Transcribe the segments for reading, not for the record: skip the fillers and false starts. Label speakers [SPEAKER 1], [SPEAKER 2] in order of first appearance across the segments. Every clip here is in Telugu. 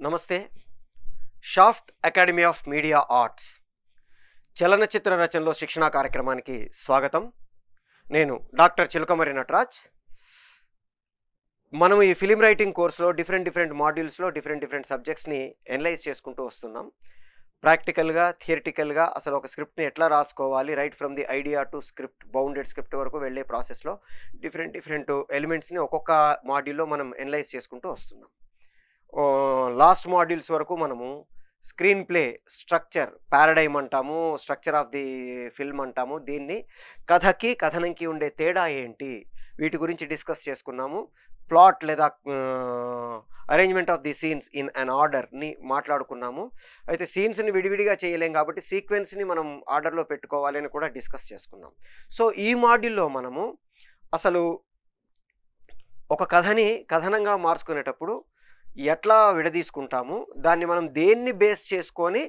[SPEAKER 1] నమస్తే. Shaft academy of media arts చలనచిత్ర రచనలో శిక్షణా కార్యక్రమానికి స్వాగతం. నేను డాక్టర్ చిలకమరి నటరాజ్. మనం ఈ ఫిలిం రైటింగ్ కోర్సులో డిఫరెంట్ మాడ్యూల్స్లో డిఫరెంట్ సబ్జెక్ట్స్ని ఎనలైజ్ చేసుకుంటూ వస్తున్నాం. ప్రాక్టికల్గా, థియరిటికల్గా అసలు ఒక స్క్రిప్ట్ని ఎట్లా రాసుకోవాలి, right from the idea to script, bounded script వరకు వెళ్ళే ప్రాసెస్లో డిఫరెంట్ ఎలిమెంట్స్ని ఒక్కొక్క మాడ్యూల్లో మనం ఎనలైజ్ చేసుకుంటూ వస్తున్నాం. లాస్ట్ మాడ్యూల్స్ వరకు మనము స్క్రీన్ ప్లే స్ట్రక్చర్, పారాడైమ్ అంటాము, స్ట్రక్చర్ ఆఫ్ ది ఫిల్మ్ అంటాము. దీన్ని కథకి కథనంకి ఉండే తేడా ఏంటి, వీటి గురించి డిస్కస్ చేసుకున్నాము. ప్లాట్ లేదా arrangement of the scenes in an ఆర్డర్ని మాట్లాడుకున్నాము. అయితే సీన్స్ని విడివిడిగా చేయలేం కాబట్టి సీక్వెన్స్ని మనం ఆర్డర్లో పెట్టుకోవాలి అని కూడా డిస్కస్ చేసుకున్నాం. సో ఈ మాడ్యూల్లో మనము అసలు ఒక కథని కథనంగా మార్చుకునేటప్పుడు ఎట్లా విడదీసుకుంటాము, దాన్ని మనం దేన్ని బేస్ చేసుకొని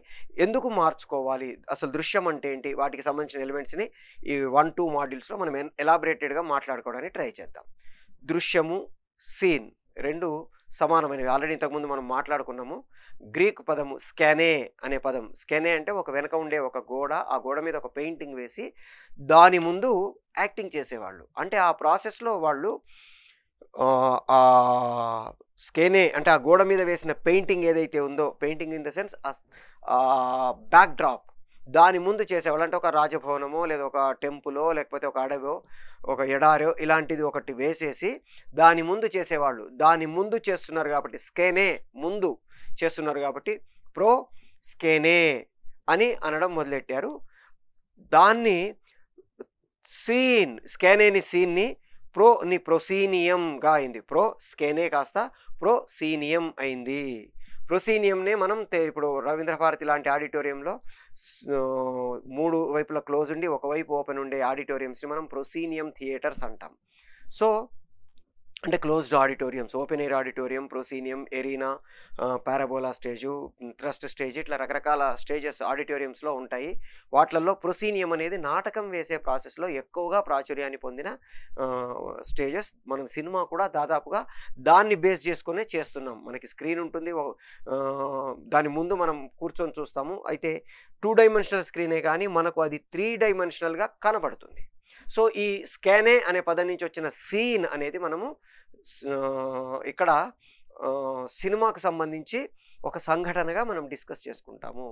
[SPEAKER 1] ఎందుకు మార్చుకోవాలి, అసలు దృశ్యం అంటే ఏంటి, వాటికి సంబంధించిన ఎలిమెంట్స్ని ఈ 1-2 మాడ్యూల్స్లో మనం ఎలాబరేటెడ్గా మాట్లాడుకోవడానికి ట్రై చేద్దాం. దృశ్యము, సీన్ రెండు సమానమైనవి. ఆల్రెడీ ఇంతకుముందు మనం మాట్లాడుకున్నాము. గ్రీక్ పదము స్కానే అనే పదం. స్కానే అంటే ఒక వెనక ఉండే ఒక గోడ, ఆ గోడ మీద ఒక పెయింటింగ్ వేసి దాని ముందు యాక్టింగ్ చేసేవాళ్ళు. అంటే ఆ ప్రాసెస్లో వాళ్ళు ఆ స్కేనే అంటే ఆ గోడ మీద వేసిన పెయింటింగ్ ఏదైతే ఉందో, painting in the sense back drop, దాని ముందు చేసేవాళ్ళు. అంటే ఒక రాజభవనమో లేదా ఒక టెంపులో లేకపోతే ఒక అడవో ఒక ఎడారో ఇలాంటిది ఒకటి వేసేసి దాని ముందు చేసేవాళ్ళు. దాని ముందు చేస్తున్నారు కాబట్టి స్కేనే ముందు చేస్తున్నారు కాబట్టి ప్రో స్కేనే అని అనడం మొదలెట్టారు. దాన్ని సీన్, స్కానేని సీన్ని ప్రొసీనియంగా అయింది. ప్రో స్కేనే కాస్త ప్రొసీనియం అయింది. ప్రొసీనియంనే మనం ఇప్పుడు రవీంద్ర భారతి లాంటి ఆడిటోరియంలో 3 వైపుల క్లోజ్ ఉండి ఒకవైపు ఓపెన్ ఉండే ఆడిటోరియంస్ని మనం ప్రొసీనియం థియేటర్స్ అంటాం. సో అంటే closed auditoriums, open air auditorium, proscenium, arena, parabola stage, thrust stage, ఇట్లా రకరకాల స్టేజెస్ ఆడిటోరియంస్లో ఉంటాయి. వాటిల్లో ప్రొసీనియం అనేది నాటకం వేసే ప్రాసెస్లో ఎక్కువగా ప్రాచుర్యాన్ని పొందిన స్టేజెస్. మనం సినిమా కూడా దాదాపుగా దాన్ని బేస్ చేసుకునే చేస్తున్నాం. మనకి స్క్రీన్ ఉంటుంది, దాని ముందు మనం కూర్చొని చూస్తాము. అయితే 2 డైమెన్షనల్ స్క్రీనే కానీ మనకు అది 3 డైమెన్షనల్గా కనబడుతుంది. సో ఈ స్కానే అనే పదం నుంచి వచ్చిన సీన్ అనేది మనము ఇక్కడ సినిమాకు సంబంధించి ఒక సంఘటనగా మనం డిస్కస్ చేసుకుంటాము.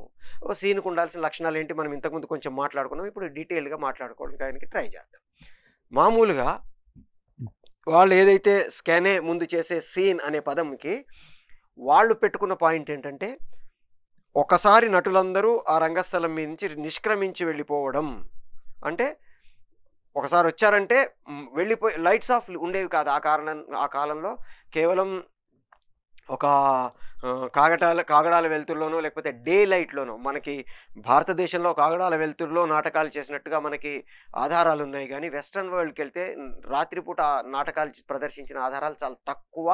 [SPEAKER 1] సీన్కు ఉండాల్సిన లక్షణాలు ఏంటి మనం ఇంతకుముందు కొంచెం మాట్లాడుకున్నాం. ఇప్పుడు డీటెయిల్గా మాట్లాడుకోవడానికి ట్రై చేద్దాం. మామూలుగా వాళ్ళు ఏదైతే స్కానే ముందు చేసే సీన్ అనే పదంకి వాళ్ళు పెట్టుకున్న పాయింట్ ఏంటంటే, ఒకసారి నటులందరూ ఆ రంగస్థలం మీద నుంచి నిష్క్రమించి వెళ్ళిపోవడం. అంటే ఒకసారి వచ్చారంటే వెళ్ళిపోయి లైట్స్ ఆఫ్ ఉండేవి కాదు. ఆ కాలంలో కేవలం ఒక కాగడాల వెలుతురులోనో లేకపోతే డే లైట్లోనో, మనకి భారతదేశంలో కాగడాల వెలుతురులో నాటకాలు చేసినట్టుగా మనకి ఆధారాలు ఉన్నాయి. కానీ వెస్ట్రన్ వరల్డ్కి వెళ్తే రాత్రిపూట నాటకాలు ప్రదర్శించిన ఆధారాలు చాలా తక్కువ.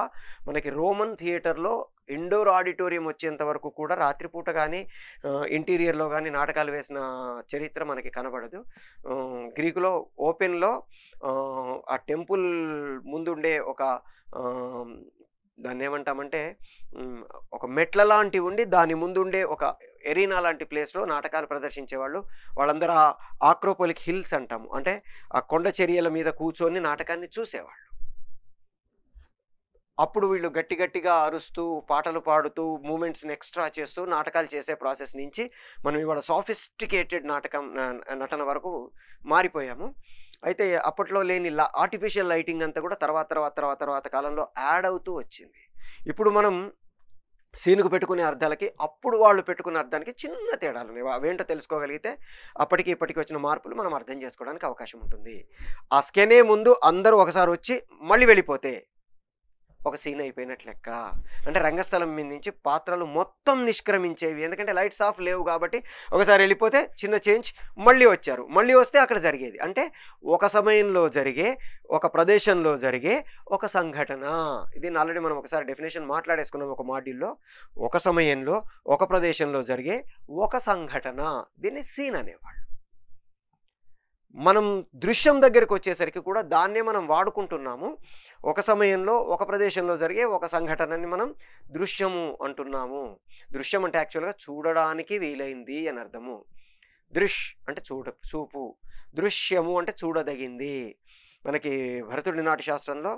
[SPEAKER 1] మనకి రోమన్ థియేటర్లో ఇండోర్ ఆడిటోరియం వచ్చేంత వరకు కూడా రాత్రిపూట కానీ ఇంటీరియర్లో కానీ నాటకాలు వేసిన చరిత్ర మనకి కనబడదు. గ్రీకులో ఓపెన్లో ఆ టెంపుల్ ముందుండే ఒక దాన్ని ఏమంటామంటే ఒక మెట్ల లాంటివి ఉండి దాని ముందుండే ఒక ఎరీనా లాంటి ప్లేస్లో నాటకాలు ప్రదర్శించేవాళ్ళు. వాళ్ళందరూ ఆక్రోపోలిక్ హిల్స్ అంటాము, అంటే ఆ కొండ చర్యల మీద కూర్చొని నాటకాన్ని చూసేవాళ్ళు. అప్పుడు వీళ్ళు గట్టిగా అరుస్తూ పాటలు పాడుతూ మూమెంట్స్ని ఎక్స్ట్రా చేస్తూ నాటకాలు చేసే ప్రాసెస్ నుంచి మనం ఇవాళ సాఫిస్టికేటెడ్ నటన వరకు మారిపోయాము. అయితే అప్పట్లో లేని ఆర్టిఫిషియల్ లైటింగ్ అంతా కూడా తర్వాత కాలంలో యాడ్ అవుతూ వచ్చింది. ఇప్పుడు మనం సీన్కు పెట్టుకునే అర్థాలకి అప్పుడు వాళ్ళు పెట్టుకునే అర్థానికి చిన్న తేడాలు ఉన్నాయి. అవేంటో తెలుసుకోగలిగితే అప్పటికి ఇప్పటికి వచ్చిన మార్పులు మనం అర్థం చేసుకోవడానికి అవకాశం ఉంటుంది. ఆ స్కెనే ముందు అందరూ ఒకసారి వచ్చి మళ్ళీ వెళ్ళిపోతే ఒక సీన్ అయిపోయినట్లు లెక్క. అంటే రంగస్థలం మీద నుంచి పాత్రలు మొత్తం నిష్క్రమించేవి. ఎందుకంటే లైట్స్ ఆఫ్ లేవు కాబట్టి ఒకసారి వెళ్ళిపోతే చిన్న చేంజ్, మళ్ళీ వచ్చారు, మళ్ళీ వస్తే అక్కడ జరిగేది. అంటే ఒక సమయంలో జరిగే, ఒక ప్రదేశంలో జరిగే ఒక సంఘటన. ఇది ఆల్రెడీ మనం ఒకసారి డెఫినేషన్ మాట్లాడేసుకున్నాం ఒక మాడ్యూల్లో. ఒక సమయంలో ఒక ప్రదేశంలో జరిగే ఒక సంఘటన, దీన్ని సీన్ అనేవాళ్ళు. మనం దృశ్యం దగ్గరికి వచ్చేసరికి కూడా దాన్నే మనం వాడుకుంటున్నాము. ఒక సమయంలో ఒక ప్రదేశంలో జరిగే ఒక సంఘటనని మనం దృశ్యము అంటున్నాము. దృశ్యం అంటే యాక్చువల్‌గా చూడడానికి వీలైంది అని అర్థము. దృష్ అంటే చూపు. దృశ్యము అంటే చూడదగింది. మనకి భరతుడి నాట్యశాస్త్రంలో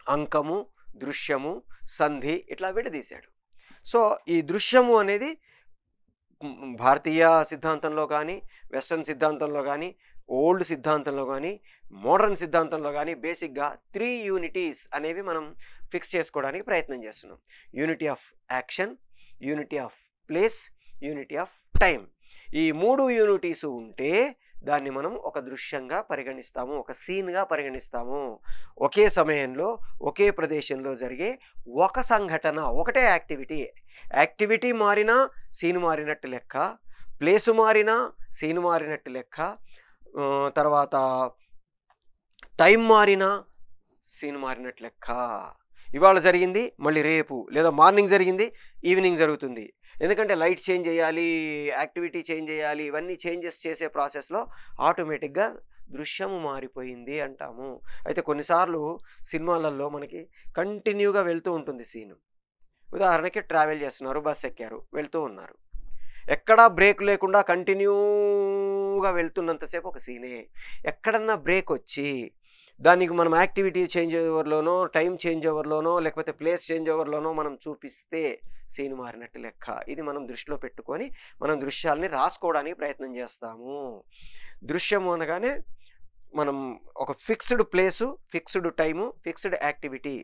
[SPEAKER 1] అంకము, దృశ్యము, సంధి ఇట్లా విడదీశాడు. సో, ఈ దృశ్యము అనేది భారతీయ సిద్ధాంతంలో కానీ, వెస్టర్న్ సిద్ధాంతంలో కానీ, ఓల్డ్ సిద్ధాంతంలో కానీ, మోడర్న్ సిద్ధాంతంలో కానీ బేసిక్‌గా 3 యూనిటీస్ అనేవి మనం ఫిక్స్ చేసుకోవడానికి ప్రయత్నం చేస్తున్నాం. Unity of action, unity of place, unity of time. ఈ 3 యూనిటీస్ ఉంటే దాన్ని మనం ఒక దృశ్యంగా పరిగణిస్తాము, ఒక సీన్‌గా పరిగణిస్తాము. ఒకే సమయంలో, ఒకే ప్రదేశంలో జరిగే ఒక సంఘటన, ఒకటే యాక్టివిటీ. యాక్టివిటీ మారినా సీన్ మారినట్టు లెక్క, ప్లేసు మారినా సీన్ మారినట్టు లెక్క, తర్వాత టైం మారినా సీన్ మారినట్టు లెక్క. ఇవాళ జరిగింది మళ్ళీ రేపు, లేదా మార్నింగ్ జరిగింది ఈవినింగ్ జరుగుతుంది. ఎందుకంటే లైట్ చేంజ్ చేయాలి, యాక్టివిటీ చేంజ్ చేయాలి, ఇవన్నీ చేంజెస్ చేసే ప్రాసెస్లో ఆటోమేటిక్గా దృశ్యము మారిపోయింది అంటాము. అయితే కొన్నిసార్లు సినిమాలలో మనకి కంటిన్యూగా వెళ్తూ ఉంటుంది సీను. ఉదాహరణకి ట్రావెల్ చేస్తున్నారు, బస్ ఎక్కారు, వెళ్తూ ఉన్నారు. ఎక్కడా బ్రేక్ లేకుండా కంటిన్యూగా వెళ్తున్నంతసేపు ఒక సీనే. ఎక్కడన్నా బ్రేక్ వచ్చి దానికి మనం యాక్టివిటీ చేంజ్ ఓవర్లోనో, టైం చేంజ్ ఓవర్లోనో, లేకపోతే ప్లేస్ చేంజ్ ఓవర్లోనో మనం చూపిస్తే సీన్ మారినట్టు లెక్క. ఇది మనం దృష్టిలో పెట్టుకొని మనం దృశ్యాల్ని రాసుకోవడానికి ప్రయత్నం చేస్తాము. దృశ్యము అనగానే మనం ఒక fixed place, fixed time, fixed activity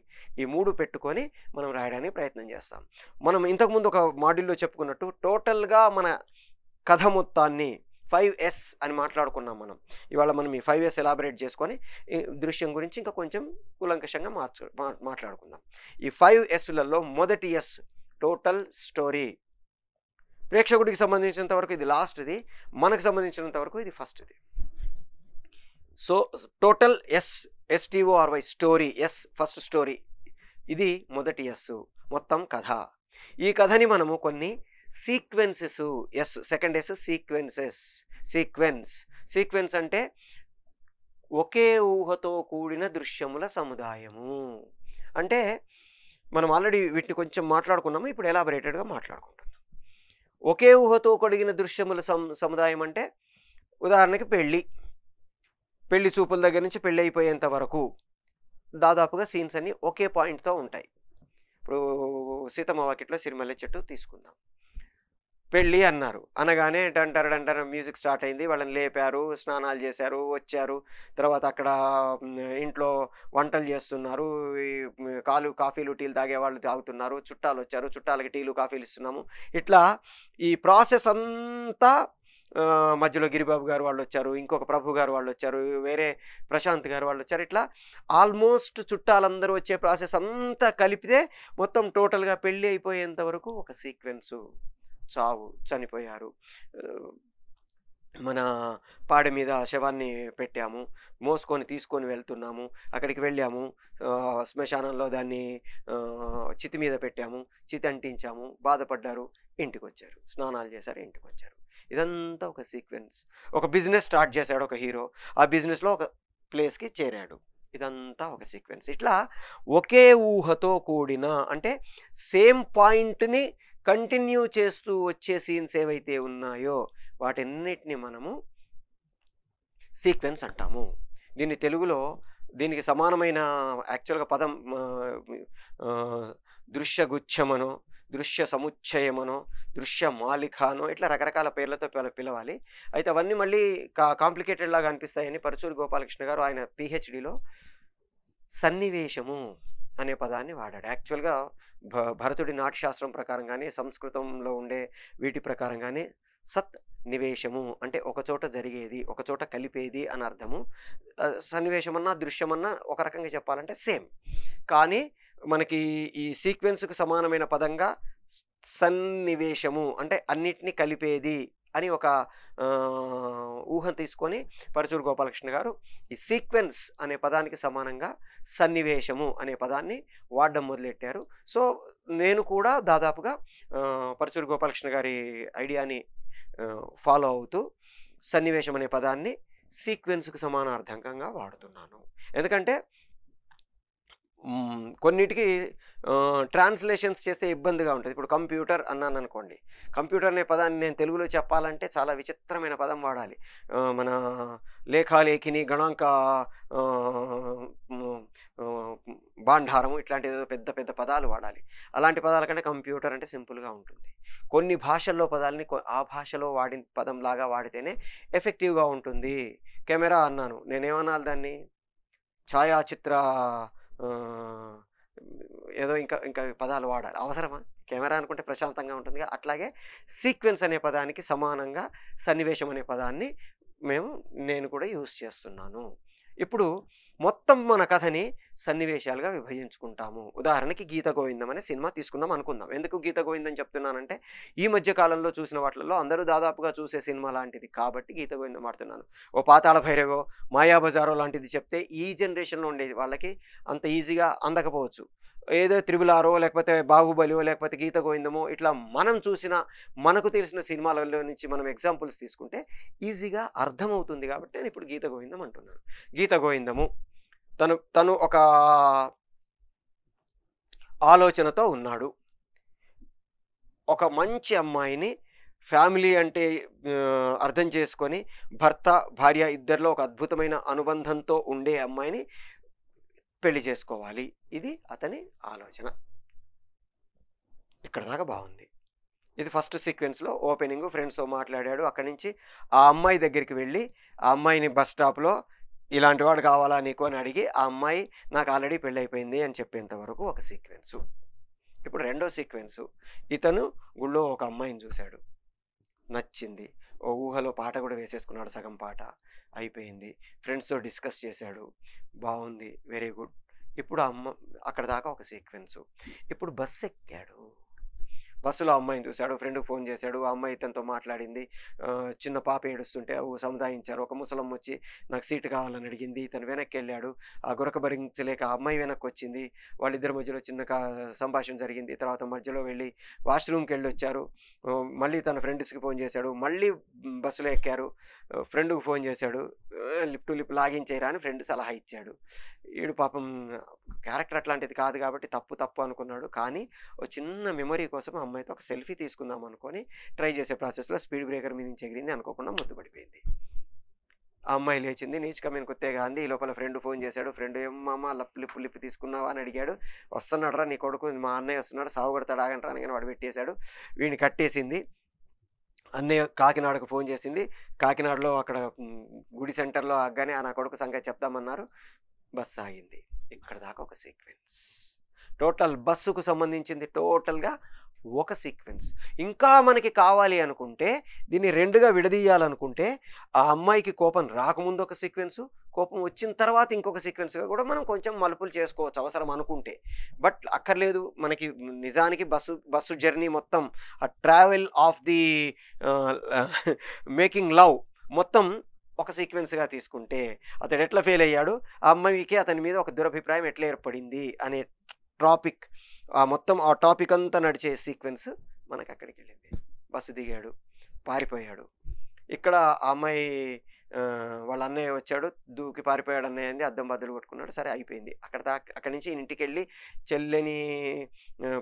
[SPEAKER 1] ఈ 3 పెట్టుకొని మనం రాయడానికి ప్రయత్నం చేస్తాం. మనం ఇంతకుముందు ఒక మాడ్యూల్లో చెప్పుకున్నట్టు టోటల్గా మన కథ మొత్తాన్ని 5S అని మాట్లాడుకున్నాం మనం. ఇవాళ మనం ఈ 5S ఎలాబరేట్ చేసుకొని ఈ దృశ్యం గురించి ఇంకా కొంచెం కూలంకషంగా మాట్లాడుకుందాం. ఈ 5Sలలో మొదటి S టోటల్ స్టోరీ. ప్రేక్షకుడికి సంబంధించినంత వరకు ఇది లాస్ట్ది, మనకు సంబంధించినంత వరకు ఇది ఫస్ట్ది. So total STORY story, first story, ఇది మొదటి ఎస్, మొత్తం కథ. ఈ కథని మనము కొన్ని సీక్వెన్సెస్, సెకండ్ ఎస్ సీక్వెన్స్ అంటే ఒకే ఊహతో కూడిన దృశ్యముల సముదాయము. అంటే మనం ఆల్రెడీ వీటిని కొంచెం మాట్లాడుకున్నాము, ఇప్పుడు ఎలాబరేటెడ్గా మాట్లాడుకుంటున్నాం. ఒకే ఊహతో కూడిన దృశ్యముల సముదాయం అంటే ఉదాహరణకి పెళ్లి చూపుల దగ్గర నుంచి పెళ్ళి అయిపోయేంత వరకు దాదాపుగా సీన్స్ అన్నీ ఒకే పాయింట్తో ఉంటాయి. ఇప్పుడు సీతమ్మ వాకిట్లో సిరిమల్లె చెట్టు తీసుకుందాం. పెళ్ళి అన్నారు, అనగానే డంటారు మ్యూజిక్ స్టార్ట్ అయింది, వాళ్ళని లేపారు, స్నానాలు చేశారు, వచ్చారు, తర్వాత అక్కడ ఇంట్లో వంటలు చేస్తున్నారు, కాఫీలు టీలు తాగే వాళ్ళు తాగుతున్నారు, చుట్టాలు వచ్చారు, చుట్టాలకి టీలు కాఫీలు ఇస్తున్నాము. ఇట్లా ఈ ప్రాసెస్ అంతా మధ్యలో గిరిబాబు గారు వాళ్ళు వచ్చారు, ఇంకొక ప్రభు గారు వాళ్ళు వచ్చారు, వేరే ప్రశాంత్ గారు వాళ్ళు వచ్చారు. ఇట్లా ఆల్మోస్ట్ చుట్టాలందరూ వచ్చే ప్రాసెస్ అంతా కలిపితే మొత్తం టోటల్గా పెళ్ళి అయిపోయేంత వరకు ఒక సీక్వెన్సు. చావు, చనిపోయారు, మన పాడె మీద శవాన్ని పెట్టాము, తీసుకొని వెళ్తున్నాము, అక్కడికి వెళ్ళాము, శ్మశానంలో దాన్ని చితి మీద పెట్టాము, చితి అంటించాము, బాధపడ్డారు, ఇంటికి వచ్చారు, స్నానాలు చేశారు, ఇంటికి వచ్చారు. ఇదంతా ఒక సీక్వెన్స్. ఒక బిజినెస్ స్టార్ట్ చేశాడు ఒక హీరో, ఆ బిజినెస్లో ఒక ప్లేస్కి చేరాడు, ఇదంతా ఒక సీక్వెన్స్. ఇట్లా ఒకే ఊహతో కూడిన, అంటే సేమ్ పాయింట్ని కంటిన్యూ చేస్తూ వచ్చే సీన్స్ ఏవైతే ఉన్నాయో వాటన్నిటిని మనము సీక్వెన్స్ అంటాము. దీన్ని తెలుగులో దీనికి సమానమైన యాక్చువల్గా పదం దృశ్యగుచ్ఛమనో, దృశ్య సముచ్చయమనో, దృశ్య మాలికానో, ఇట్లా రకరకాల పేర్లతో పిలవాలి. అయితే అవన్నీ మళ్ళీ కాంప్లికేటెడ్ లాగా అనిపిస్తాయని పరుచూరి గోపాలకృష్ణ గారు ఆయన PhDలో సన్నివేశము అనే పదాన్ని వాడాడు. యాక్చువల్గా భరతుడి నాట్యశాస్త్రం ప్రకారం కానీ, సంస్కృతంలో ఉండే వీటి ప్రకారం కానీ నివేశము అంటే ఒకచోట జరిగేది, ఒకచోట కలిపేది అని అర్థము. సన్నివేశమన్నా దృశ్యమన్నా ఒక రకంగా చెప్పాలంటే సేమ్. కానీ మనకి ఈ సీక్వెన్స్కు సమానమైన పదంగా సన్నివేశము అంటే అన్నిటినీ కలిపేది అని ఒక ఊహను తీసుకొని పరుచూరి గోపాలకృష్ణ గారు ఈ సీక్వెన్స్ అనే పదానికి సమానంగా సన్నివేశము అనే పదాన్ని వాడడం మొదలెట్టారు. సో నేను కూడా దాదాపుగా పరుచూరి గోపాలకృష్ణ గారి ఐడియాని ఫాలో అవుతూ సన్నివేశం అనే పదాన్ని సీక్వెన్స్కు సమానార్థకంగా వాడుతున్నాను. ఎందుకంటే కొన్నిటికి ట్రాన్స్‌లేషన్స్ చేస్తే ఇబ్బందిగా ఉంటది. ఇప్పుడు కంప్యూటర్ అన్నాననుకోండి. కంప్యూటర్ అనే పదాన్ని నేను తెలుగులో చెప్పాలంటే చాలా విచిత్రమైన పదం వాడాలి. మన లేఖాలేఖిని, గణాంక ఆహ్, హ్మ్, ఆహ్, భాండారము ఇట్లాంటిదేదో పెద్ద పెద్ద పదాలు వాడాలి. అలాంటి పదాల కంటే కంప్యూటర్ అంటే సింపుల్‌గా ఉంటుంది. కొన్ని భాషల్లో పదాల్ని ఆ భాషలో వాడిన పదంలాగా వాడితేనే ఎఫెక్టివ్‌గా ఉంటుంది. కెమెరా అన్నాను. నేనేమనాలి దాన్ని? ఛాయాచిత్ర ఆహ్, ఏదో ఇంకా ఇంకా పదాలు వాడాలి. అవసరమా? కెమెరా అనుకుంటే ప్రశాంతంగా ఉంటుందిగా. అట్లాగే సీక్వెన్స్ అనే పదానికి సమానంగా సన్నివేశం అనే పదాన్ని మేము నేను కూడా యూజ్ చేస్తున్నాను. ఇప్పుడు మొత్తం మన కథని సన్నివేశాలుగా విభజించుకుంటాము. ఉదాహరణకి 'గీత గోవిందం' అనే సినిమా తీసుకుందాం అనుకుందాం. ఎందుకు 'గీత గోవిందం' చెప్తున్నానంటే, ఈ మధ్య కాలంలో చూసిన వాటిలలో అందరూ దాదాపుగా చూసే సినిమా లాంటిది కాబట్టి 'గీత గోవిందం' వాడుతున్నాను. ఓ 'పాతాళ భైరవో', 'మాయాబజారో' లాంటిది చెప్తే ఈ జనరేషన్‌లో ఉండేది వాళ్ళకి అంత ఈజీగా అందకపోవచ్చు. ఏదో 'త్రిబుల్ ఆరో' లేకపోతే 'బాహుబలో' లేకపోతే 'గీత గోవిందమో' ఇట్లా మనం చూసిన, మనకు తెలిసిన సినిమాలలో నుంచి మనం ఎగ్జాంపుల్స్ తీసుకుంటే ఈజీగా అర్థమవుతుంది కాబట్టి నేనిప్పుడు 'గీత గోవిందం' అంటున్నాను. 'గీత గోవిందము' తను తను ఒక ఆలోచనతో ఉన్నాడు. ఒక మంచి అమ్మాయిని ఫ్యామిలీ అంటే అర్థం చేసుకొని భర్త, భార్య ఇద్దరిలో ఒక అద్భుతమైన అనుబంధంతో ఉండే అమ్మాయిని పెళ్లి చేసుకోవాలి. ఇది అతని ఆలోచన. ఇక్కడి దాకా బావుంది. ఇది ఫస్ట్ సీక్వెన్స్‌లో ఓపెనింగు ఫ్రెండ్స్‌తో మాట్లాడాడు. అక్కడి నుంచి ఆ అమ్మాయి దగ్గరికి వెళ్ళి, ఆ అమ్మాయిని బస్ స్టాప్‌లో ఇలాంటి వాడు కావాలా నీకు అని అడిగి, ఆ అమ్మాయి నాకు ఆల్రెడీ పెళ్లయిపోయింది అని చెప్పేంత వరకు ఒక సీక్వెన్సు. ఇప్పుడు రెండో సీక్వెన్సు. ఇతను గుళ్ళో ఒక అమ్మాయిని చూసాడు. నచ్చింది. ఓ ఊహలో పాట కూడా వేసేసుకున్నాడు సగం పాట. అయిపోయింది. ఫ్రెండ్స్‌తో డిస్కస్ చేశాడు. బావుంది. Very good. ఇప్పుడు అక్కడిదాకా ఒక సీక్వెన్సు. ఇప్పుడు బస్సెక్కాడు. బస్సులో అమ్మాయిని చూసాడు. ఫ్రెండ్‌కి ఫోన్ చేశాడు. ఆ అమ్మాయి ఇతనితో మాట్లాడింది. చిన్న పాప ఏడుస్తుంటే సముదాయించారు. ఒక ముసలమ్మొచ్చి నాకు సీటు కావాలని అడిగింది. ఇతను వెనక్కెళ్ళాడు. ఆ గురక భరించలేక ఆ అమ్మాయి వెనక్కొచ్చింది. వాళ్ళిద్దరి మధ్యలో చిన్న సంభాషణ జరిగింది. తర్వాత మధ్యలో వెళ్ళి వాష్‌రూమ్‌కెళ్ళొచ్చారు. మళ్ళీ తన ఫ్రెండ్స్‌కి ఫోన్ చేశాడు. మళ్ళీ బస్సులో ఎక్కారు. ఫ్రెండ్‌కి ఫోన్ చేశాడు. లిప్ టు లిప్ లాగించేయరా అని ఫ్రెండ్ సలహా ఇచ్చాడు. ఈడు పాపం క్యారెక్టర్ అట్లాంటిది కాదు కాబట్టి తప్పు తప్పు అనుకున్నాడు. కానీ ఓ చిన్న మెమరీ కోసం ఆ అమ్మాయితో ఒక సెల్ఫీ తీసుకుందాం అనుకోని ట్రై చేసే ప్రాసెస్‌లో స్పీడ్ బ్రేకర్ మీద నుంచి ఎగిరింది. అనుకోకుండా ముద్దు పడిపోయింది. ఆ అమ్మాయి లేచింది. నీచ్ కమీన్ కుత్తేగా అంది. ఈ లోపల ఫ్రెండ్ ఫోన్ చేశాడు. ఫ్రెండ్ "ఏం మామ లిప్ తీసుకున్నావా?" అని అడిగాడు. "వస్తున్నాడురా నీ కొడుకు మా అన్నయ్య వస్తున్నాడు సావగొడతాడు ఆగండ్రా" అనగానే వాడు పెట్టేశాడు. వీడిని కట్టేసింది. అన్నయ్య కాకినాడకు ఫోన్ చేసింది. కాకినాడలో అక్కడ గుడి సెంటర్‌లో ఆగగానే నా కొడుకు సంగతి చెప్దామన్నారు. బస్సు ఆగింది. ఇక్కడి దాకా ఒక సీక్వెన్స్. టోటల్ బస్సుకు సంబంధించింది టోటల్‌గా ఒక సీక్వెన్స్. ఇంకా మనకి కావాలి అనుకుంటే దీన్ని 2గా విడదీయాలనుకుంటే ఆ అమ్మాయికి కోపం రాకముందు ఒక సీక్వెన్సు, కోపం వచ్చిన తర్వాత ఇంకొక సీక్వెన్స్‌గా కూడా మనం కొంచెం మలుపులు చేసుకోవచ్చు అవసరం అనుకుంటే. బట్ అక్కర్లేదు మనకి నిజానికి బస్సు జర్నీ మొత్తం ఆ travel of the making love మొత్తం ఒక సీక్వెన్స్‌గా తీసుకుంటే అతడు ఎట్లా ఫెయిల్ అయ్యాడు, ఆ అమ్మాయికి అతని మీద ఒక దురభిప్రాయం ఎట్లా ఏర్పడింది అనే టాపిక్ మొత్తం ఆ టాపిక్ అంతా నడిచే సీక్వెన్స్ మనకక్కడికెళ్ళింది. బస్సు దిగాడు. పారిపోయాడు. ఇక్కడ ఆ అమ్మాయి వాళ్ళ అన్నయ్య వచ్చాడు. దూకి పారిపోయాడు అన్నయ్య అంది. అద్దం బద్దలు కొట్టుకున్నాడు. సరే అయిపోయింది. అక్కడి నుంచి ఇంటికెళ్ళి చెల్లెని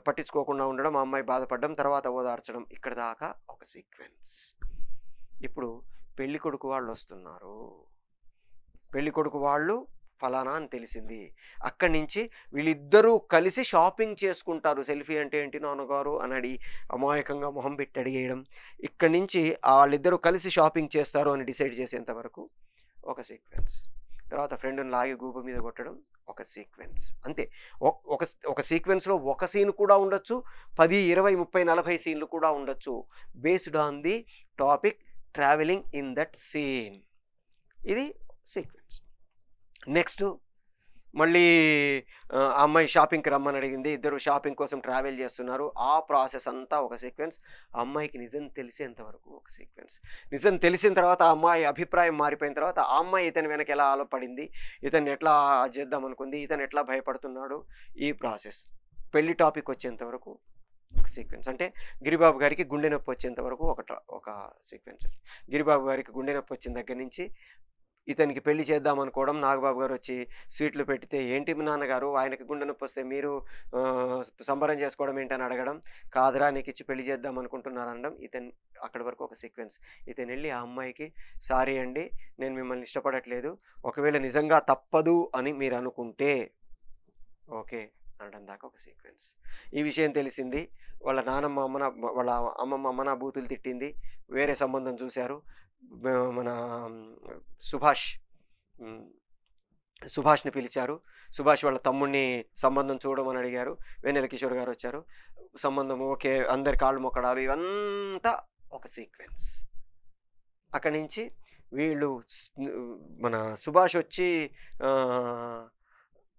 [SPEAKER 1] పట్టించుకోకుండా ఉండడం, ఆ అమ్మాయి బాధపడడం, తర్వాత ఓదార్చడం. ఇక్కడి దాకా ఒక సీక్వెన్స్. ఇప్పుడు పెళ్ళికొడుకు వాళ్ళొస్తున్నారు. పెళ్ళికొడుకు వాళ్ళు ఫలానా అని తెలిసింది. అక్కడి నుంచి వీళ్ళిద్దరూ కలిసి షాపింగ్ చేసుకుంటారు. సెల్ఫీ అంటే ఏంటి నాన్నగారు అని అమాయకంగా మొహం పెట్టి అడిగేయడం. ఇక్కడి నుంచి వాళ్ళిద్దరూ కలిసి షాపింగ్ చేస్తారు అని డిసైడ్ చేసేంత వరకు ఒక సీక్వెన్స్. తర్వాత ఫ్రెండ్‌ని లాగి గూబ మీద కొట్టడం ఒక సీక్వెన్స్. అంతే. ఒక ఒక సీక్వెన్స్‌లో ఒక సీన్ కూడా ఉండొచ్చు. 10, 20, 30, 40 సీన్‌లు కూడా ఉండొచ్చు. Based on the topic traveling in that scene. ఇది సీక్వెన్స్. నెక్స్ట్ మళ్ళీ ఆ అమ్మాయి షాపింగ్‌కి రమ్మని అడిగింది. ఇద్దరు షాపింగ్ కోసం ట్రావెల్ చేస్తున్నారు. ఆ ప్రాసెస్ అంతా ఒక సీక్వెన్స్. ఆ అమ్మాయికి నిజం తెలిసేంత వరకు ఒక సీక్వెన్స్. నిజం తెలిసిన తర్వాత ఆ అమ్మాయి అభిప్రాయం మారిపోయిన తర్వాత ఆ అమ్మాయి ఇతని వెనక ఎలా ఆలపడింది, ఇతన్ని ఎట్లా చేద్దాం అనుకుంది, ఇతను ఎట్లా భయపడుతున్నాడు, ఈ ప్రాసెస్. పెళ్లి టాపిక్ వచ్చేంత వరకు ఒక సీక్వెన్స్. అంటే గిరిబాబు గారికి గుండె నొప్పి వచ్చేంత వరకు ఒక సీక్వెన్స్. గిరిబాబు గారికి గుండె నొప్పి వచ్చిన దగ్గర నుంచి ఇతనికి పెళ్లి చేద్దాం అనుకోవడం, నాగబాబు గారు వచ్చి స్వీట్లు పెట్టితే, "ఏంటి మీ నాన్నగారు ఆయనకి గుండె నొప్పి వస్తే మీరు సంబరం చేసుకోవడం ఏంటి?" అని అడగడం. "కాదురా నీకిచ్చి పెళ్లి చేద్దాం అనుకుంటున్నాను" అనడం. అక్కడి వరకు ఒక సీక్వెన్స్. ఇతనెళ్ళి ఆ అమ్మాయికి, "సారీ అండి, నేను మిమ్మల్ని ఇష్టపడట్లేదు. ఒకవేళ నిజంగా తప్పదు అని మీరు అనుకుంటే ఓకే" అనడం దాకా ఒక సీక్వెన్స్. ఈ విషయం తెలిసింది. వాళ్ళ నానమ్మ వాళ్ళ అమ్మమ్మ అమ్మన బూతులు తిట్టింది. వేరే సంబంధం చూశారు. మన సుభాష్ హ్మ్. సుభాష్‌ని పిలిచారు. సుభాష్ వాళ్ళ తమ్ముడిని సంబంధం చూడమని అడిగారు. వెన్నెల కిషోర్ గారొచ్చారు. సంబంధం ఓకే. అందరి కాళ్ళు మొక్కడాలు ఇవంతా ఒక సీక్వెన్స్. అక్కడి నుంచి వీళ్ళు మన సుభాష్ వచ్చి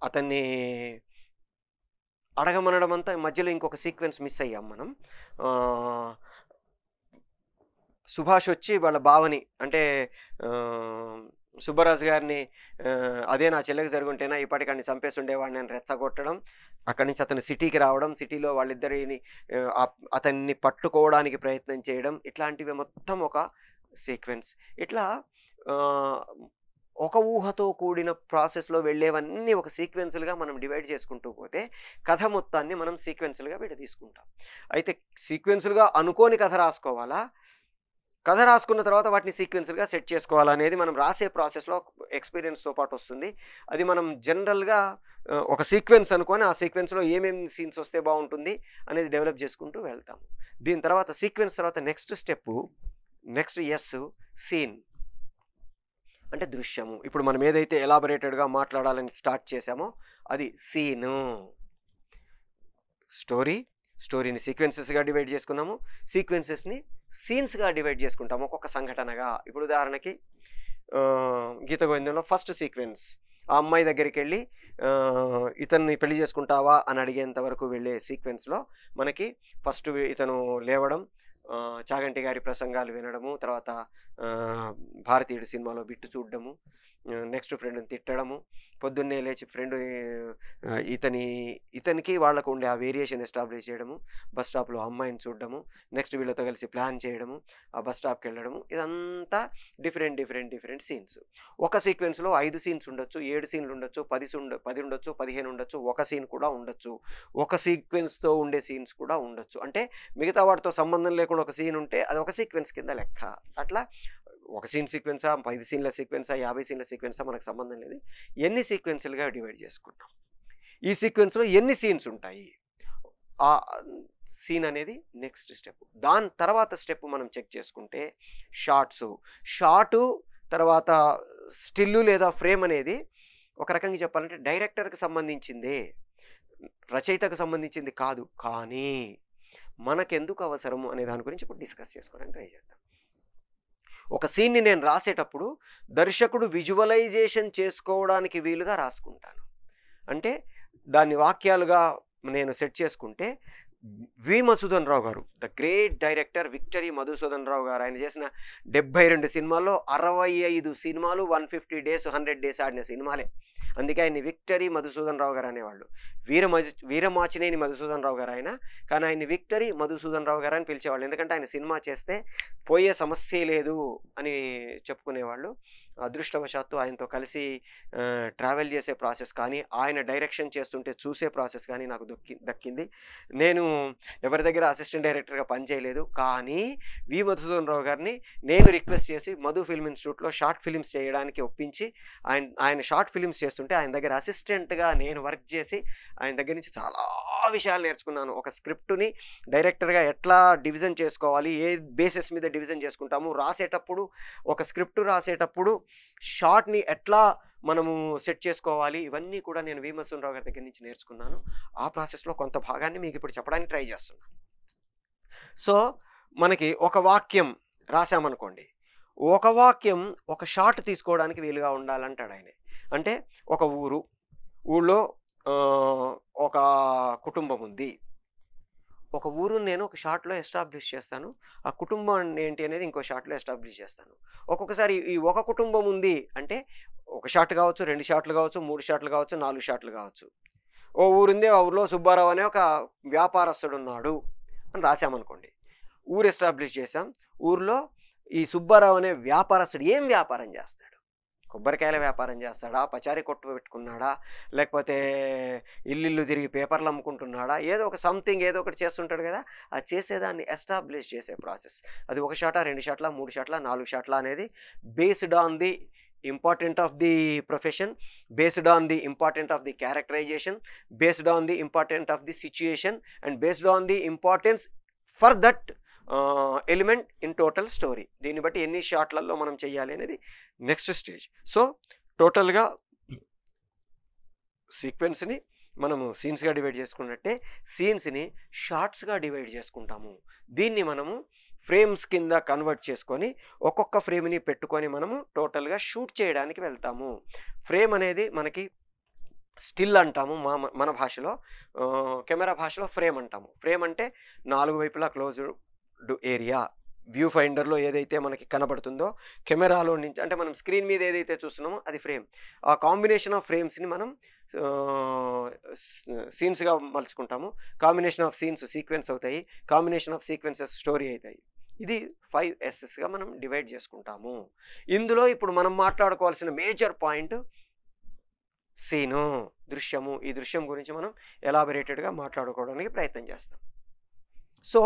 [SPEAKER 1] అతన్ని అడగమనడం అంతా మధ్యలో ఇంకొక సీక్వెన్స్ మిస్ అయ్యాం మనం. సుభాష్ వచ్చి వాళ్ళ బావని అంటే సుబ్బరాజు గారిని అదే నా చెల్లెకి జరుగుంటేనా ఈపాటికి ఆడిని చంపేసి ఉండేవాడిని అని రెచ్చగొట్టడం. అక్కడి నుంచి అతను సిటీకి రావడం, సిటీలో వాళ్ళిద్దరిని అతన్ని పట్టుకోవడానికి ప్రయత్నం చేయడం, ఇట్లాంటివి మొత్తం ఒక సీక్వెన్స్. ఇట్లా ఒక ఊహతో కూడిన ప్రాసెస్‌లో వెళ్ళేవన్నీ ఒక సీక్వెన్స్‌లుగా మనం డివైడ్ చేసుకుంటూ పోతే కథ మొత్తాన్ని మనం సీక్వెన్స్‌లుగా తీసుకుంటాం. అయితే సీక్వెన్స్‌లుగా అనుకోని కథ రాసుకోవాలా? కథ రాసుకున్న తర్వాత వాటిని సీక్వెన్స్‌లుగా సెట్ చేసుకోవాలనేది మనం రాసే ప్రాసెస్‌లో ఎక్స్‌పీరియన్స్‌తో పాటు వస్తుంది. అది మనం జనరల్‌గా ఒక సీక్వెన్స్ అనుకోని ఆ సీక్వెన్స్‌లో ఏమేమి సీన్స్ వస్తే బాగుంటుంది అనేది డెవలప్ చేసుకుంటూ వెళ్తాము. దీని తర్వాత సీక్వెన్స్ తర్వాత నెక్స్ట్ సీన్ అంటే దృశ్యము. ఇప్పుడు మనం ఏదైతే ఎలాబొరేటెడ్‌గా మాట్లాడాలని స్టార్ట్ చేశామో అది సీను. స్టోరీని సీక్వెన్సెస్‌గా డివైడ్ చేసుకున్నాము. సీక్వెన్సెస్‌ని సీన్స్‌గా డివైడ్ చేసుకుంటాము ఒక్కొక్క సంఘటనగా. ఇప్పుడు ఉదాహరణకి గీత గోవిందంలో ఫస్ట్ సీక్వెన్స్ ఆ అమ్మాయి దగ్గరికెళ్ళి ఇతన్ని పెళ్లి చేసుకుంటావా అని అడిగేంత వరకు వెళ్ళే సీక్వెన్స్‌లో మనకి ఫస్ట్ ఇతను లేవడం, చాగంటి గారి ప్రసంగాలు వినడము, తర్వాత భారతీయుడు సినిమాలో బిట్టు చూడడము, నెక్స్ట్ ఫ్రెండ్‌ని తిట్టడము, పొద్దున్నే లేచి ఫ్రెండ్‌ని ఇతనికి వాళ్ళకు ఉండే ఆ వేరియేషన్ ఎస్టాబ్లిష్ చేయడము, బస్ స్టాప్‌లో అమ్మాయిని చూడడము, నెక్స్ట్ వీళ్ళతో కలిసి ప్లాన్ చేయడము, ఆ బస్ స్టాప్‌కి వెళ్ళడము, ఇదంతా డిఫరెంట్ సీన్స్. ఒక సీక్వెన్స్‌లో 5 సీన్స్ ఉండొచ్చు, 7 సీన్లు ఉండొచ్చు, 10 ఉండొచ్చు, 15 ఉండొచ్చు, ఒక సీన్ కూడా ఉండొచ్చు. ఒక సీక్వెన్స్‌తో ఉండే సీన్స్ కూడా ఉండొచ్చు. అంటే మిగతా వాటితో సంబంధం లేకుండా ఒక సీన్ ఉంటే అది ఒక సీక్వెన్స్ కింద లెక్క. అట్లా ఒక సీన్ సీక్వెన్సా, 5 సీన్ల సీక్వెన్సా, 50 సీన్ల సీక్వెన్సా మనకు సంబంధం లేదు. ఎన్ని సీక్వెన్స్‌లుగా డివైడ్ చేసుకుంటాం. ఈ సీక్వెన్స్‌లో ఎన్ని సీన్స్ ఉంటాయి. ఆ సీన్ అనేది నెక్స్ట్ స్టెప్. దాని తర్వాత స్టెప్ మనం చెక్ చేసుకుంటే షాటు తర్వాత స్టిల్లు లేదా ఫ్రేమ్ అనేది ఒక రకంగా చెప్పాలంటే డైరెక్టర్‌కి సంబంధించిందే, రచయితకు సంబంధించింది కాదు. కానీ మనకెందుకు అవసరము అనే దాని గురించి ఇప్పుడు డిస్కస్ చేసుకోవడానికి ట్రై చేద్దాం. ఒక సీన్‌ని నేను రాసేటప్పుడు దర్శకుడు విజువలైజేషన్ చేసుకోవడానికి వీలుగా రాసుకుంటాను. అంటే దాన్ని వాక్యాలుగా నేను సెట్ చేసుకుంటే వి. Madhusudan Rao garu, the great director victory Madhusudan Rao garu, ఆయన చేసిన 72 సినిమాల్లో 65 సినిమాలు 150 డేస్ 100 డేస్ ఆడిన సినిమాలే. అందుకే ఆయన్ని విక్టరీ మధుసూదన్ రావు గారు అనేవాళ్ళు. వీరమాచినేని మధుసూదన్ రావు గారు ఆయన, కానీ ఆయన్ని విక్టరీ మధుసూదన్ రావు గారు అని పిలిచేవాళ్ళు. ఎందుకంటే ఆయన సినిమా చేస్తే పోయే సమస్యే లేదు అని చెప్పుకునేవాళ్ళు. అదృష్టవశాత్తు ఆయనతో కలిసి ట్రావెల్ చేసే ప్రాసెస్ కానీ, ఆయన డైరెక్షన్ చేస్తుంటే చూసే ప్రాసెస్ కానీ నాకు దక్కింది. నేను ఎవరి దగ్గర అసిస్టెంట్ డైరెక్టర్గా పనిచేయలేదు. కానీ వి. మధుసూదన్ రావు గారిని నేను రిక్వెస్ట్ చేసి మధు ఫిల్మ్ ఇన్స్టిట్యూట్లో షార్ట్ ఫిలిమ్స్ చేయడానికి ఒప్పించి ఆయన షార్ట్ ఫిలిమ్స్ చేస్తుంటే ఆయన దగ్గర అసిస్టెంట్గా నేను వర్క్ చేసి ఆయన దగ్గర నుంచి చాలా విషయాలు నేర్చుకున్నాను. ఒక స్క్రిప్ట్ని డైరెక్టర్గా ఎట్లా డివిజన్ చేసుకోవాలి, ఏ బేసిస్ మీద డివిజన్ చేసుకుంటాము, రాసేటప్పుడు ఒక స్క్రిప్ట్ రాసేటప్పుడు షార్ట్ని ఎట్లా మనము సెట్ చేసుకోవాలి, ఇవన్నీ కూడా నేను వి. మధుసూదన్ రావు గారి దగ్గర నుంచి నేర్చుకున్నాను. ఆ ప్రాసెస్లో కొంత భాగాన్ని మీకు ఇప్పుడు చెప్పడానికి ట్రై చేస్తున్నాను. సో మనకి ఒక వాక్యం రాసామనుకోండి, ఒక వాక్యం ఒక షార్ట్ తీసుకోవడానికి వీలుగా ఉండాలంటాడు ఆయన. అంటే ఒక ఊళ్ళో ఒక కుటుంబం ఉంది. ఒక ఊరుని నేను ఒక షార్ట్‌లో ఎస్టాబ్లిష్ చేస్తాను. ఆ కుటుంబం ఏంటి అనేది ఇంకో షార్ట్‌లో ఎస్టాబ్లిష్ చేస్తాను. ఒక్కొక్కసారి ఈ ఒక కుటుంబం ఉంది అంటే ఒక షాట్ కావచ్చు, 2 షాట్లు కావచ్చు, 3 షాట్లు కావచ్చు, 4 షాట్లు కావచ్చు. ఓ ఊరుంది, ఆ ఊరిలో సుబ్బారావు అనే ఒక వ్యాపారస్తుడున్నాడు అని రాసామనుకోండి. ఊరు ఎస్టాబ్లిష్ చేసాం. ఊర్లో ఈ సుబ్బారావు అనే వ్యాపారస్తుడు ఏం వ్యాపారం చేస్తాడు? ఒక కొబ్బరికాయల వ్యాపారం చేస్తాడా, పచారీ కొట్టు పెట్టుకున్నాడా, లేకపోతే ఇల్లు తిరిగి పేపర్లు అమ్ముకుంటున్నాడా, ఏదో ఒక సంథింగ్ ఏదో ఒకటి చేస్తుంటాడు కదా. ఆ చేసేదాన్ని ఎస్టాబ్లిష్ చేసే ప్రాసెస్. అది 1 షాటా, 2 షాట్ల, 3 షాట్ల, 4 షాట్ల అనేది based on the important of the profession, based on the important of the characterization, based on the important of the situation and based on the importance for that element in total story. దీన్ని బట్టి ఎన్ని షాట్లలో మనం చేయాలి అనేది నెక్స్ట్ స్టేజ్. సో టోటల్గా సీక్వెన్స్ని మనము సీన్స్గా డివైడ్ చేసుకున్నట్టే సీన్స్ని షార్ట్స్గా డివైడ్ చేసుకుంటాము. దీన్ని మనము ఫ్రేమ్స్ కింద కన్వర్ట్ చేసుకొని ఒక్కొక్క ఫ్రేమ్ని పెట్టుకొని మనము టోటల్గా షూట్ చేయడానికి వెళ్తాము. ఫ్రేమ్ అనేది మనకి స్టిల్ అంటాము మన భాషలో, కెమెరా భాషలో ఫ్రేమ్ అంటాము. ఫ్రేమ్ అంటే 4 వైపులా క్లోజ్డ్ ఏరియా, వ్యూ ఫైండర్లో ఏదైతే మనకి కనబడుతుందో కెమెరాలో నుంచి, అంటే మనం స్క్రీన్ మీద ఏదైతే చూస్తున్నామో అది ఫ్రేమ్. ఆ కాంబినేషన్ ఆఫ్ ఫ్రేమ్స్ని మనం సీన్స్గా మలుచుకుంటాము. కాంబినేషన్ ఆఫ్ సీన్స్ సీక్వెన్స్ అవుతాయి, కాంబినేషన్ ఆఫ్ సీక్వెన్సెస్ స్టోరీ అవుతాయి. ఇది 5 Sగా మనం డివైడ్ చేసుకుంటాము. ఇందులో ఇప్పుడు మనం మాట్లాడుకోవాల్సిన మేజర్ పాయింట్ సీను, దృశ్యము. ఈ దృశ్యం గురించి మనం ఎలాబరేటెడ్గా మాట్లాడుకోవడానికి ప్రయత్నం చేస్తాం. సో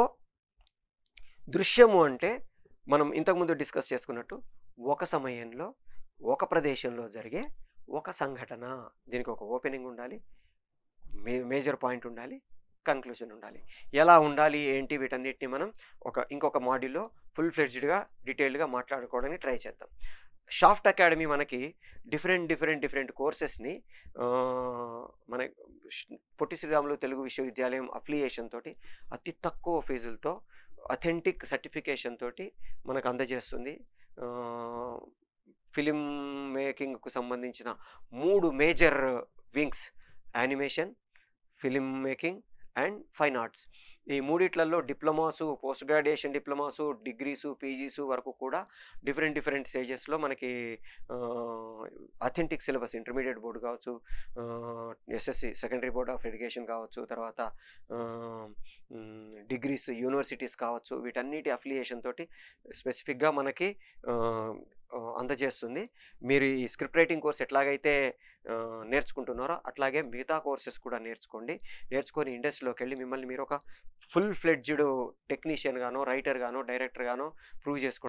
[SPEAKER 1] దృశ్యము అంటే మనం ఇంతకుముందు డిస్కస్ చేసుకున్నట్టు ఒక సమయంలో ఒక ప్రదేశంలో జరిగే ఒక సంఘటన. దీనికి ఒక ఓపెనింగ్ ఉండాలి, మేజర్ పాయింట్ ఉండాలి, కన్క్లూజన్ ఉండాలి. ఎలా ఉండాలి ఏంటి వీటన్నిటిని మనం ఇంకొక మాడ్యూల్లో ఫుల్ ఫ్లెడ్జ్డ్గా డీటెయిల్డ్గా మాట్లాడుకోవడానికి ట్రై చేద్దాం. షాఫ్ట్ అకాడమీ మనకి డిఫరెంట్ కోర్సెస్ని మన పొట్టి శ్రీరాములు తెలుగు విశ్వవిద్యాలయం అఫిలియేషన్ తోటి అతి తక్కువ ఫీజులతో అథెంటిక్ సర్టిఫికేషన్ తోటి మనకు అందజేస్తుంది. ఫిలిం మేకింగ్కు సంబంధించిన 3 major wings: animation, film making and fine arts. ఈ మూడిట్లలో డిప్లొమాసు, పోస్ట్ గ్రాడ్యుయేషన్ డిప్లొమాసు, డిగ్రీసు, పీజీసు వరకు కూడా డిఫరెంట్ స్టేజెస్లో మనకి అథెంటిక్ సిలబస్, ఇంటర్మీడియట్ బోర్డు కావచ్చు, SSC secondary board of education కావచ్చు, తర్వాత డిగ్రీస్ యూనివర్సిటీస్ కావచ్చు, వీటన్నిటి అఫిలియేషన్ తోటి స్పెసిఫిక్గా మనకి అందజేస్తుంది. మీరు ఈ స్క్రిప్ట్ రైటింగ్ కోర్స్ ఎట్లాగైతే నేర్చుకుంటున్నారో అట్లాగే మిగతా కోర్సెస్ కూడా నేర్చుకొని ఇండస్ట్రీలోకి వెళ్ళి మిమ్మల్ని మీరు ఒక ఫుల్ ఫ్లెడ్జ్డ్ టెక్నీషియన్ గానో, రైటర్ గానో, డైరెక్టర్ గానో ప్రూవ్ చేసుకోవడం